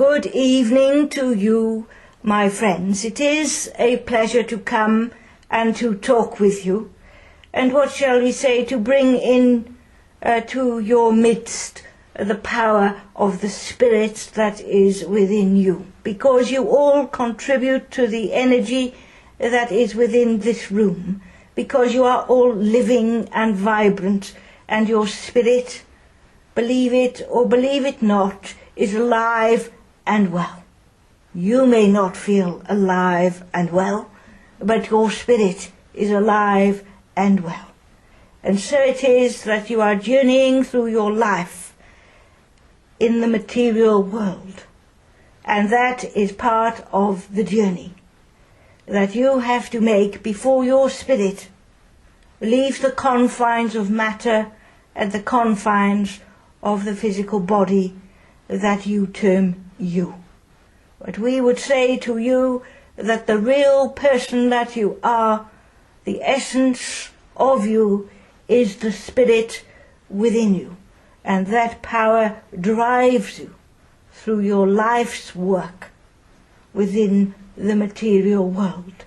Good evening to you, my friends. It is a pleasure to come and to talk with you, and what shall we say, to bring in to your midst the power of the Spirit that is within you, because you all contribute to the energy that is within this room, because you are all living and vibrant, and your spirit, believe it or believe it not, is alive and well. You may not feel alive and well, but your spirit is alive and well. And so it is that you are journeying through your life in the material world. And that is part of the journey that you have to make before your spirit leaves the confines of matter and the confines of the physical body that you term you. But we would say to you that the real person that you are, the essence of you, is the Spirit within you. And that power drives you through your life's work within the material world.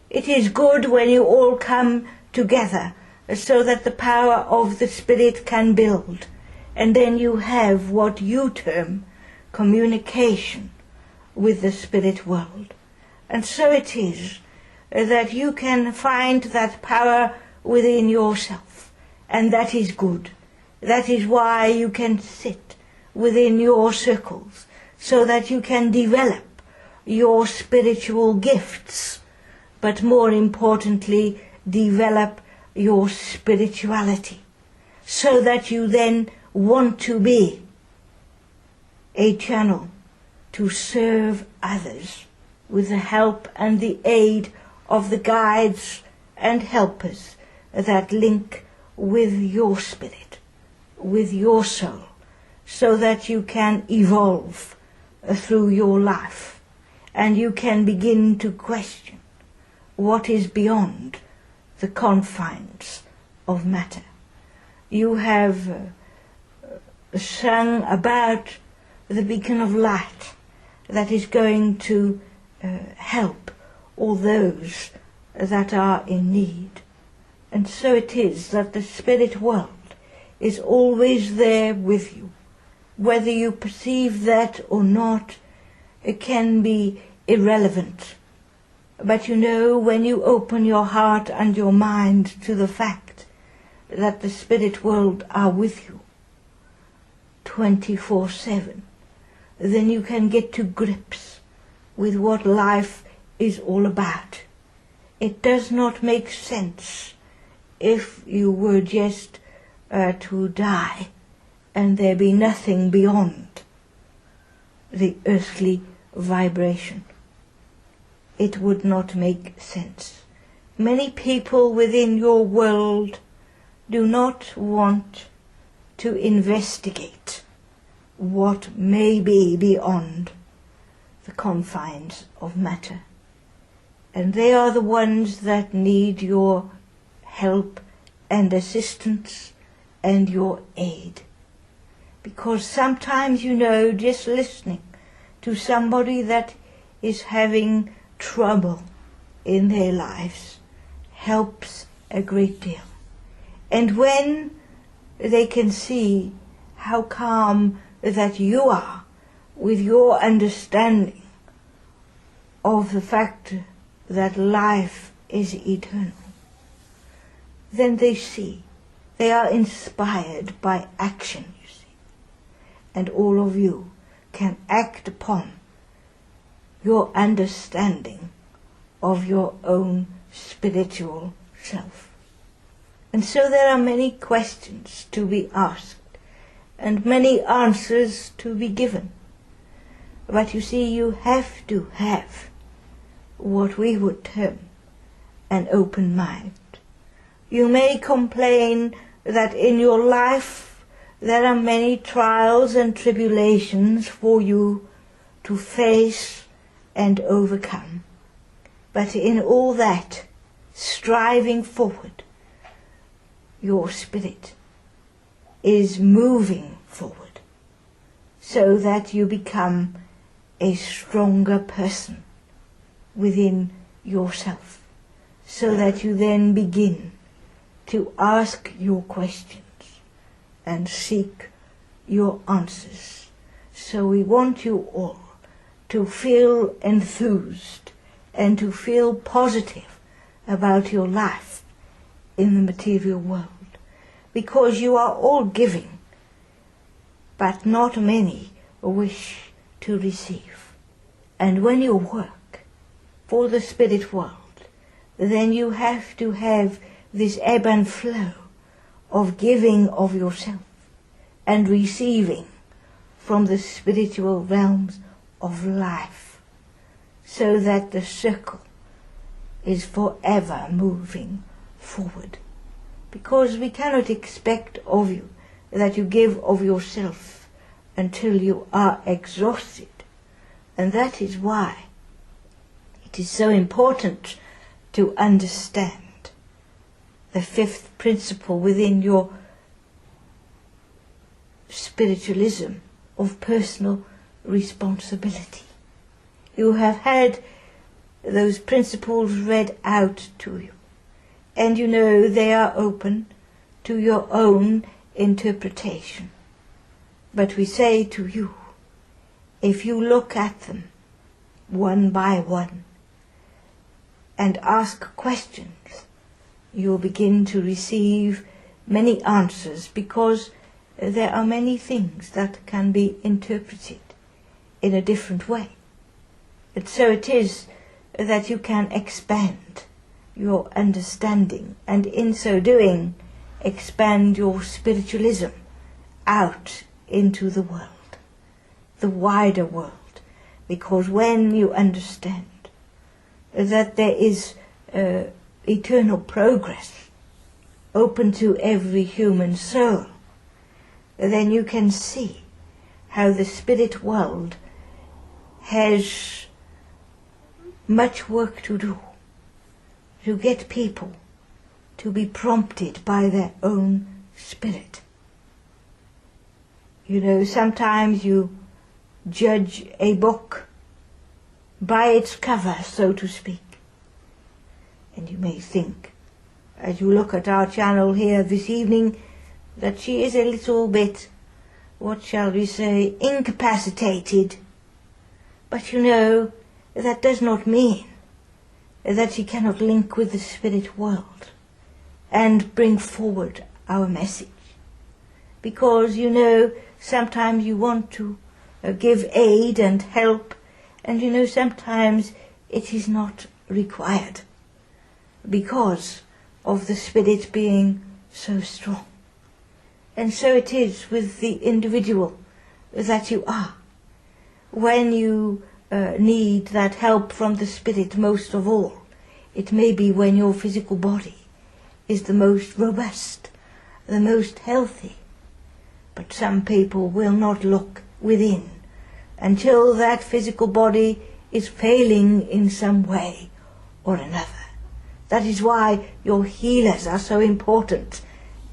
It is good when you all come together so that the power of the Spirit can build. And then you have what you term communication with the spirit world. And so it is that you can find that power within yourself. And that is good. That is why you can sit within your circles, so that you can develop your spiritual gifts, but more importantly, develop your spirituality, so that you then want to be a channel to serve others with the help and the aid of the guides and helpers that link with your spirit, with your soul, so that you can evolve through your life and you can begin to question what is beyond the confines of matter. You have sung about the beacon of light that is going to help all those that are in need. And so it is that the spirit world is always there with you. Whether you perceive that or not, it can be irrelevant. But you know, when you open your heart and your mind to the fact that the spirit world are with you 24/7, then you can get to grips with what life is all about. It does not make sense if you were just to die and there be nothing beyond the earthly vibration. It would not make sense. Many people within your world do not want to investigate what may be beyond the confines of matter. And they are the ones that need your help and assistance and your aid. Because sometimes, you know, just listening to somebody that is having trouble in their lives helps a great deal. And when they can see how calm that you are with your understanding of the fact that life is eternal, then they see, they are inspired by action, you see. And all of you can act upon your understanding of your own spiritual self. And so there are many questions to be asked and many answers to be given. But you see, you have to have what we would term an open mind. You may complain that in your life there are many trials and tribulations for you to face and overcome. But in all that, striving forward, your spirit is moving forward, so that you become a stronger person within yourself, so that you then begin to ask your questions and seek your answers. So we want you all to feel enthused and to feel positive about your life in the material world, because you are all giving, but not many wish to receive. And when you work for the spirit world, then you have to have this ebb and flow of giving of yourself and receiving from the spiritual realms of life, so that the circle is forever moving forward. Because we cannot expect of you that you give of yourself until you are exhausted. And that is why it is so important to understand the fifth principle within your spiritualism of personal responsibility. You have had those principles read out to you, and you know they are open to your own interpretation. But we say to you, if you look at them one by one and ask questions, you'll begin to receive many answers, because there are many things that can be interpreted in a different way. And so it is that you can expand your understanding, and in so doing expand your spiritualism out into the world, the wider world. Because when you understand that there is eternal progress open to every human soul, then you can see how the spirit world has much work to do to get people to be prompted by their own spirit. You know, sometimes you judge a book by its cover, so to speak. And you may think, as you look at our channel here this evening, that she is a little bit, what shall we say, incapacitated. But you know, that does not mean that she cannot link with the spirit world and bring forward our message. Because, you know, sometimes you want to give aid and help, and you know, sometimes it is not required because of the spirit being so strong. And so it is with the individual that you are. When you need that help from the spirit most of all, it may be when your physical body is the most robust, the most healthy. But some people will not look within until that physical body is failing in some way or another. That is why your healers are so important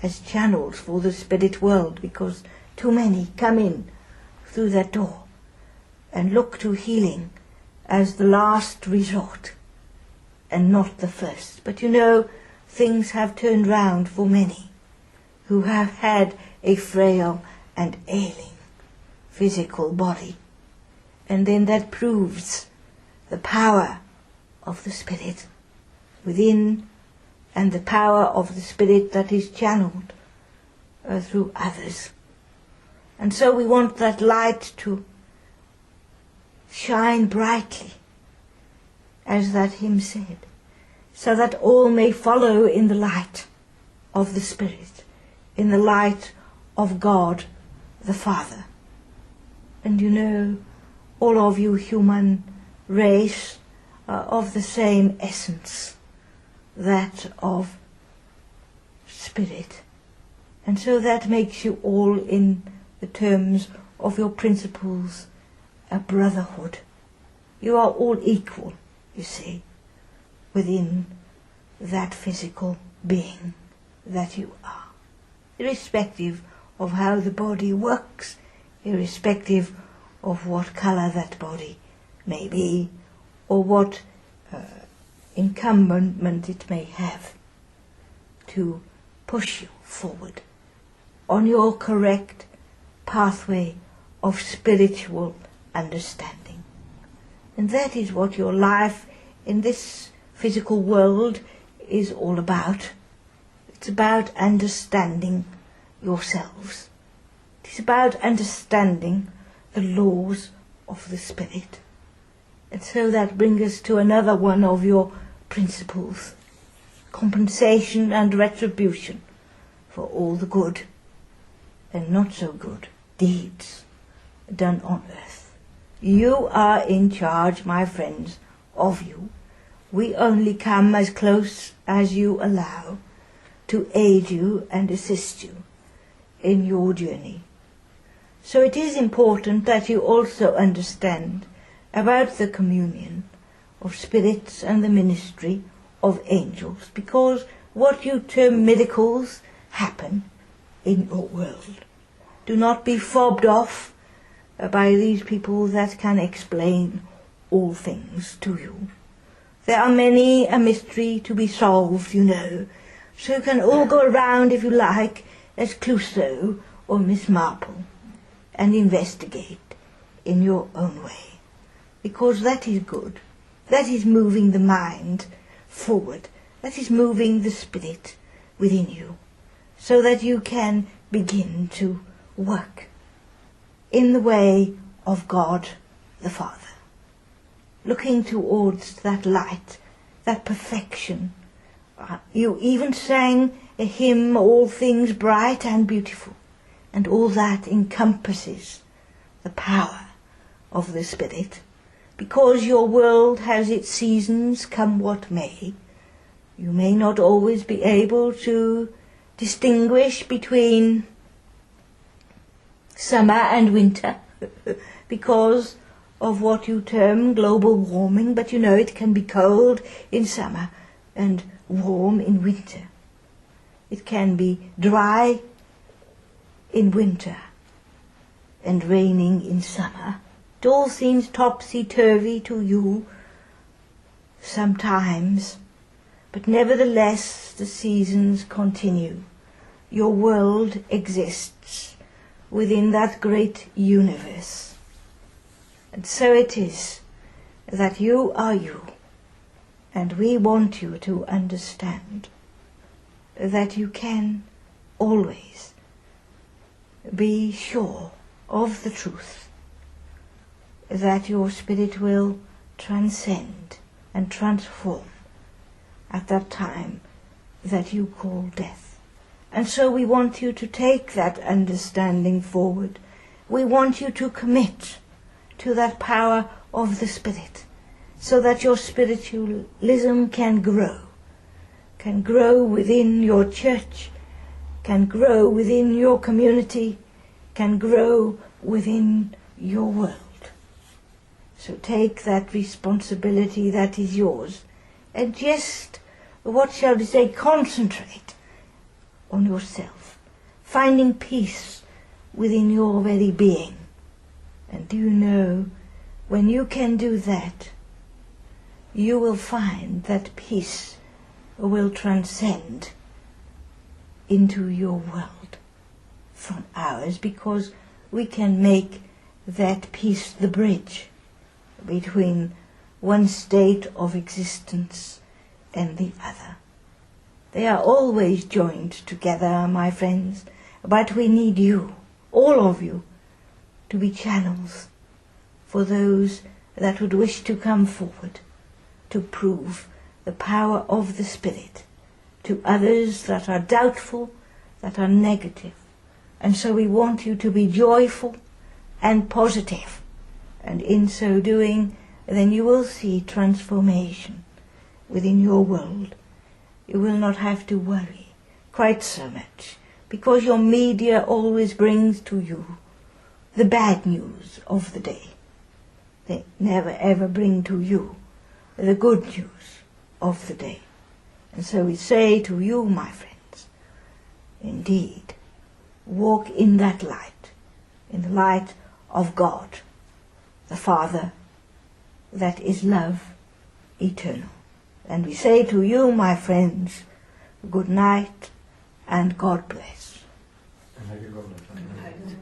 as channels for the spirit world, because too many come in through that door and look to healing as the last resort and not the first. But you know, things have turned round for many who have had a frail and ailing physical body. And then that proves the power of the spirit within, and the power of the spirit that is channeled through others. And so we want that light to shine brightly, as that hymn said, so that all may follow in the light of the Spirit, in the light of God the Father. And you know, all of you human race are of the same essence, that of spirit. And so that makes you all, in the terms of your principles, a brotherhood. You are all equal, you see, within that physical being that you are, irrespective of how the body works, irrespective of what color that body may be, or what incumbent it may have, to push you forward on your correct pathway of spiritual understanding. And that is what your life in this physical world is all about. It's about understanding yourselves. It is about understanding the laws of the Spirit. And so that brings us to another one of your principles: compensation and retribution for all the good and not so good deeds done on earth. You are in charge, my friends, of you. We only come as close as you allow to aid you and assist you in your journey. So it is important that you also understand about the communion of spirits and the ministry of angels, because what you term miracles happen in your world. Do not be fobbed off by these people that can explain all things to you. There are many a mystery to be solved, you know, so you can all go around, if you like, as Clouseau or Miss Marple, and investigate in your own way, because that is good. That is moving the mind forward. That is moving the spirit within you, so that you can begin to work in the way of God the Father, looking towards that light, that perfection. You even sang a hymn, all things bright and beautiful, and all that encompasses the power of the Spirit. Because your world has its seasons, come what may, you may not always be able to distinguish between summer and winter because of what you term global warming, but you know it can be cold in summer and warm in winter. It can be dry in winter and raining in summer. It all seems topsy-turvy to you sometimes, but nevertheless the seasons continue. Your world exists within that great universe. And so it is that you are you, and we want you to understand that you can always be sure of the truth, that your spirit will transcend and transform at that time that you call death. And so we want you to take that understanding forward. We want you to commit to that power of the Spirit, so that your spiritualism can grow within your church, can grow within your community, can grow within your world. So take that responsibility that is yours, and just, what shall we say, concentrate on yourself, finding peace within your very being. And do you know, when you can do that, you will find that peace will transcend into your world from ours, because we can make that peace the bridge between one state of existence and the other. They are always joined together, my friends, but we need you, all of you, to be channels for those that would wish to come forward to prove the power of the Spirit to others that are doubtful, that are negative. And so we want you to be joyful and positive, and in so doing, then you will see transformation within your world. You will not have to worry quite so much, because your media always brings to you the bad news of the day. They never ever bring to you the good news of the day. And so we say to you, my friends, indeed, walk in that light, in the light of God, the Father, that is love eternal. And we say to you, my friends, good night and God bless. And may God bless.